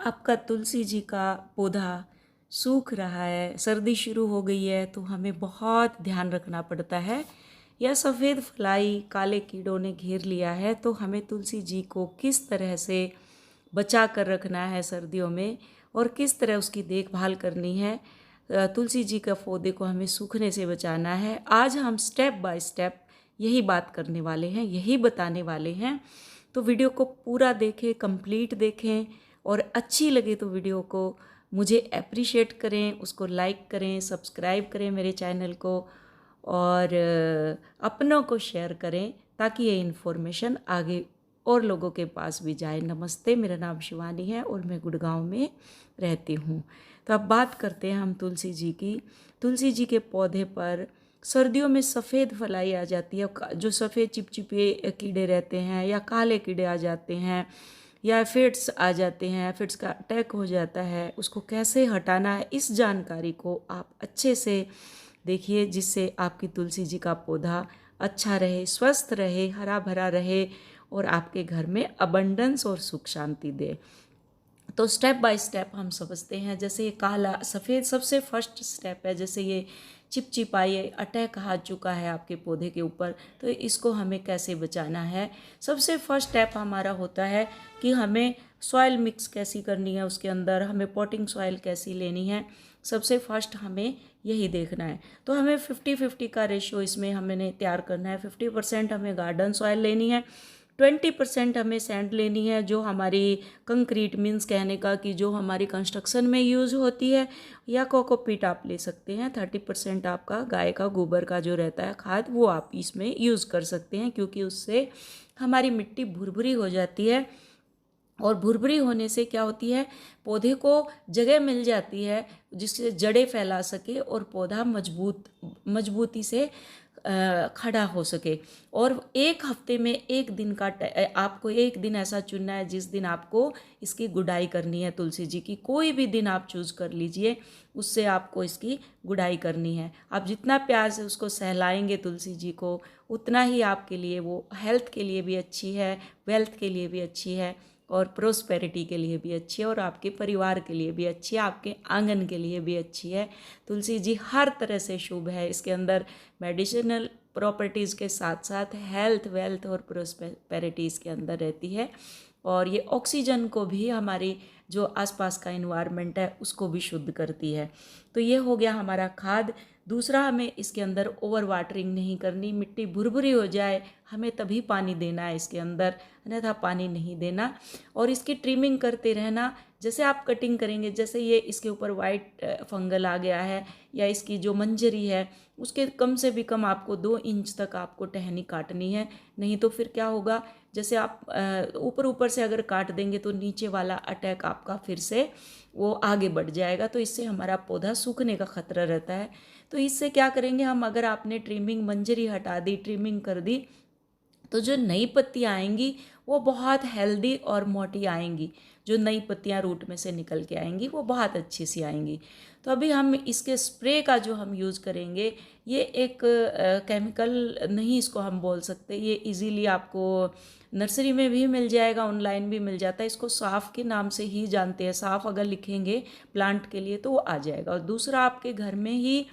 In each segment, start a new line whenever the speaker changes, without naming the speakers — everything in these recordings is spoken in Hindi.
आपका तुलसी जी का पौधा सूख रहा है, सर्दी शुरू हो गई है तो हमें बहुत ध्यान रखना पड़ता है। या सफ़ेद फ्लाई काले कीड़ों ने घेर लिया है तो हमें तुलसी जी को किस तरह से बचा कर रखना है सर्दियों में और किस तरह उसकी देखभाल करनी है। तुलसी जी का पौधे को हमें सूखने से बचाना है। आज हम स्टेप बाय स्टेप यही बात करने वाले हैं, यही बताने वाले हैं। तो वीडियो को पूरा देखें, कंप्लीट देखें और अच्छी लगे तो वीडियो को मुझे अप्रिशिएट करें, उसको लाइक करें, सब्सक्राइब करें मेरे चैनल को और अपनों को शेयर करें ताकि ये इन्फॉर्मेशन आगे और लोगों के पास भी जाए। नमस्ते, मेरा नाम शिवानी है और मैं गुड़गांव में रहती हूँ। तो अब बात करते हैं हम तुलसी जी की। तुलसी जी के पौधे पर सर्दियों में सफ़ेद फलाई आ जाती है, जो सफ़ेद चिपचिपे कीड़े रहते हैं या काले कीड़े आ जाते हैं या फिट्स आ जाते हैं, फिट्स का अटैक हो जाता है। उसको कैसे हटाना है, इस जानकारी को आप अच्छे से देखिए, जिससे आपकी तुलसी जी का पौधा अच्छा रहे, स्वस्थ रहे, हरा भरा रहे और आपके घर में अबंडेंस और सुख शांति दे। तो स्टेप बाय स्टेप हम समझते हैं। जैसे ये काला सफ़ेद सबसे फर्स्ट स्टेप है। जैसे ये चिपचिपाई अटैक आ चुका है आपके पौधे के ऊपर, तो इसको हमें कैसे बचाना है। सबसे फर्स्ट स्टेप हमारा होता है कि हमें सॉइल मिक्स कैसी करनी है, उसके अंदर हमें पॉटिंग सॉइल कैसी लेनी है। सबसे फर्स्ट हमें यही देखना है। तो हमें 50-50 का रेशियो इसमें हमें तैयार करना है। 50% हमें गार्डन सॉइल लेनी है, 20% हमें सैंड लेनी है, जो हमारी कंक्रीट मीन्स कहने का कि जो हमारी कंस्ट्रक्शन में यूज़ होती है, या कोकोपीट आप ले सकते हैं। 30% आपका गाय का गोबर का जो रहता है खाद, वो आप इसमें यूज़ कर सकते हैं, क्योंकि उससे हमारी मिट्टी भुरभुरी हो जाती है। और भुरभुरी होने से क्या होती है, पौधे को जगह मिल जाती है जिससे जड़ें फैला सके और पौधा मजबूती से खड़ा हो सके। और एक हफ्ते में एक दिन का आपको एक दिन ऐसा चुनना है जिस दिन आपको इसकी गुड़ाई करनी है। तुलसी जी की कोई भी दिन आप चूज़ कर लीजिए, उससे आपको इसकी गुड़ाई करनी है। आप जितना प्यार से उसको सहलाएंगे तुलसी जी को, उतना ही आपके लिए वो हेल्थ के लिए भी अच्छी है, वेल्थ के लिए भी अच्छी है और प्रोस्पेरिटी के लिए भी अच्छी है और आपके परिवार के लिए भी अच्छी है, आपके आंगन के लिए भी अच्छी है। तुलसी जी हर तरह से शुभ है। इसके अंदर मेडिसिनल प्रॉपर्टीज़ के साथ साथ हेल्थ, वेल्थ और प्रोस्पेरिटी इसके अंदर रहती है। और ये ऑक्सीजन को भी, हमारी जो आसपास का इन्वायरमेंट है उसको भी शुद्ध करती है। तो ये हो गया हमारा खाद। दूसरा, हमें इसके अंदर ओवर वाटरिंग नहीं करनी। मिट्टी भुरभुरी हो जाए हमें तभी पानी देना है इसके अंदर, अन्यथा पानी नहीं देना। और इसकी ट्रिमिंग करते रहना। जैसे आप कटिंग करेंगे, जैसे ये इसके ऊपर वाइट फंगल आ गया है या इसकी जो मंजरी है, उसके कम से भी कम आपको 2 इंच तक आपको टहनी काटनी है। नहीं तो फिर क्या होगा, जैसे आप ऊपर ऊपर से अगर काट देंगे तो नीचे वाला अटैक आपका फिर से वो आगे बढ़ जाएगा, तो इससे हमारा पौधा सूखने का खतरा रहता है। तो इससे क्या करेंगे हम, अगर आपने ट्रिमिंग मंजरी हटा दी, ट्रिमिंग कर दी, तो जो नई पत्तियाँ आएंगी वो बहुत हेल्दी और मोटी आएंगी। जो नई पत्तियाँ रूट में से निकल के आएंगी वो बहुत अच्छी सी आएंगी। तो अभी हम इसके स्प्रे का जो हम यूज़ करेंगे, ये एक केमिकल नहीं इसको हम बोल सकते। ये इजीली आपको नर्सरी में भी मिल जाएगा, ऑनलाइन भी मिल जाता है। इसको साफ़ के नाम से ही जानते हैं। साफ़ अगर लिखेंगे प्लांट के लिए तो वो आ जाएगा। और दूसरा, आपके घर में ही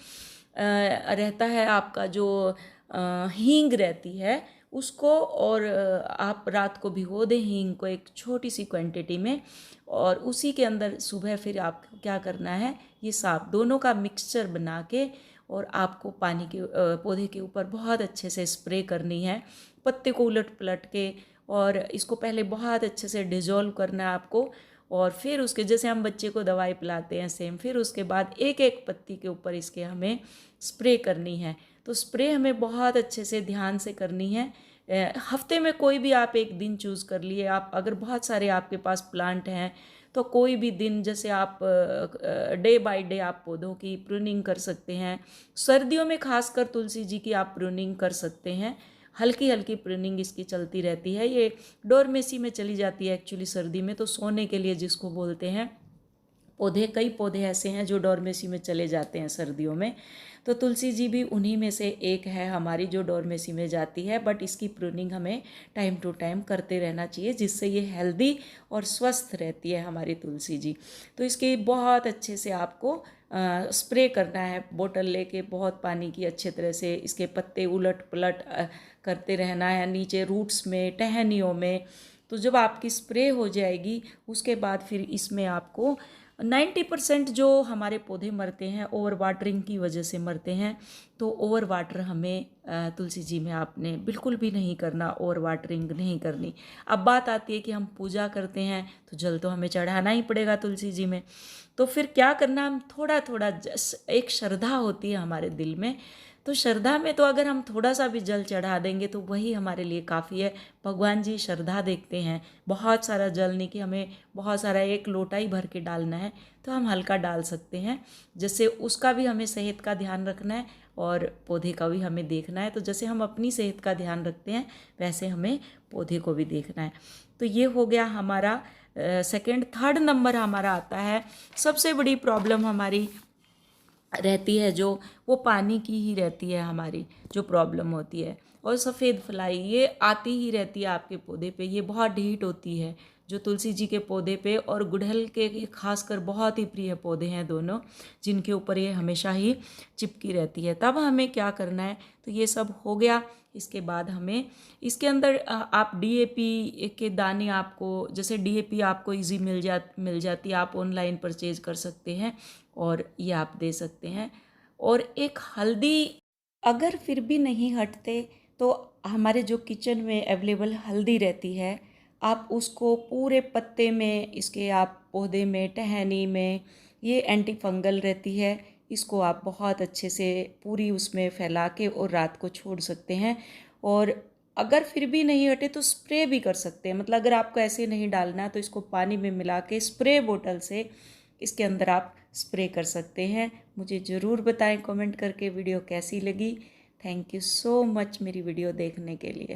रहता है आपका जो हींग रहती है उसको, और आप रात को भिगो दें हींग को एक छोटी सी क्वांटिटी में, और उसी के अंदर सुबह फिर आप क्या करना है, ये साफ दोनों का मिक्सचर बना के और आपको पानी के पौधे के ऊपर बहुत अच्छे से स्प्रे करनी है। पत्ते को उलट पलट के, और इसको पहले बहुत अच्छे से डिजोल्व करना है आपको। और फिर उसके, जैसे हम बच्चे को दवाई पिलाते हैं सेम, फिर उसके बाद एक एक पत्ती के ऊपर इसके हमें स्प्रे करनी है। तो स्प्रे हमें बहुत अच्छे से ध्यान से करनी है। हफ्ते में कोई भी आप एक दिन चूज़ कर लिए। आप अगर बहुत सारे आपके पास प्लांट हैं तो कोई भी दिन, जैसे आप डे बाय डे आप पौधों की प्रूनिंग कर सकते हैं। सर्दियों में खासकर तुलसी जी की आप प्रूनिंग कर सकते हैं। हल्की हल्की प्रूनिंग इसकी चलती रहती है। ये डोरमेसी में चली जाती है एक्चुअली सर्दी में, तो सोने के लिए जिसको बोलते हैं, कई पौधे ऐसे हैं जो डोरमेसी में चले जाते हैं सर्दियों में, तो तुलसी जी भी उन्हीं में से एक है हमारी जो डोरमेसी में जाती है। बट इसकी प्रूनिंग हमें टाइम टू टाइम करते रहना चाहिए, जिससे ये हेल्दी और स्वस्थ रहती है हमारी तुलसी जी। तो इसके बहुत अच्छे से आपको स्प्रे करना है, बोतल लेके बहुत पानी की अच्छे तरह से इसके पत्ते उलट पलट करते रहना है, नीचे रूट्स में, टहनियों में। तो जब आपकी स्प्रे हो जाएगी उसके बाद फिर इसमें आपको 90% जो हमारे पौधे मरते हैं ओवर वाटरिंग की वजह से मरते हैं। तो ओवर वाटर हमें तुलसी जी में आपने बिल्कुल भी नहीं करना, ओवर वाटरिंग नहीं करनी। अब बात आती है कि हम पूजा करते हैं तो जल तो हमें चढ़ाना ही पड़ेगा तुलसी जी में। तो फिर क्या करना, हम थोड़ा थोड़ा, एक श्रद्धा होती है हमारे दिल में, तो श्रद्धा में तो अगर हम थोड़ा सा भी जल चढ़ा देंगे तो वही हमारे लिए काफ़ी है। भगवान जी श्रद्धा देखते हैं, बहुत सारा जल नहीं कि हमें बहुत सारा एक लोटा ही भर के डालना है, तो हम हल्का डाल सकते हैं। जैसे उसका भी हमें सेहत का ध्यान रखना है और पौधे का भी हमें देखना है। तो जैसे हम अपनी सेहत का ध्यान रखते हैं वैसे हमें पौधे को भी देखना है। तो ये हो गया हमारा सेकंड। थर्ड नंबर हमारा आता है, सबसे बड़ी प्रॉब्लम हमारी रहती है जो, वो पानी की ही रहती है हमारी जो प्रॉब्लम होती है। और सफ़ेद फ्लाई ये आती ही रहती है आपके पौधे पे, ये बहुत ढीठ होती है जो तुलसी जी के पौधे पे और गुड़हल के, ये खासकर बहुत ही प्रिय पौधे हैं दोनों, जिनके ऊपर ये हमेशा ही चिपकी रहती है। तब हमें क्या करना है, तो ये सब हो गया। इसके बाद हमें इसके अंदर आप डीएपी के दाने, आपको जैसे डीएपी आपको इजी मिल जाती है, आप ऑनलाइन परचेज कर सकते हैं और ये आप दे सकते हैं। और एक हल्दी, अगर फिर भी नहीं हटते तो हमारे जो किचन में अवेलेबल हल्दी रहती है, आप उसको पूरे पत्ते में, इसके आप पौधे में, टहनी में, ये एंटी फंगल रहती है, इसको आप बहुत अच्छे से पूरी उसमें फैला के और रात को छोड़ सकते हैं। और अगर फिर भी नहीं हटे तो स्प्रे भी कर सकते हैं। मतलब अगर आपको ऐसे नहीं डालना है तो इसको पानी में मिला के स्प्रे बोतल से इसके अंदर आप स्प्रे कर सकते हैं। मुझे ज़रूर बताएं कमेंट करके वीडियो कैसी लगी। थैंक यू सो मच मेरी वीडियो देखने के लिए।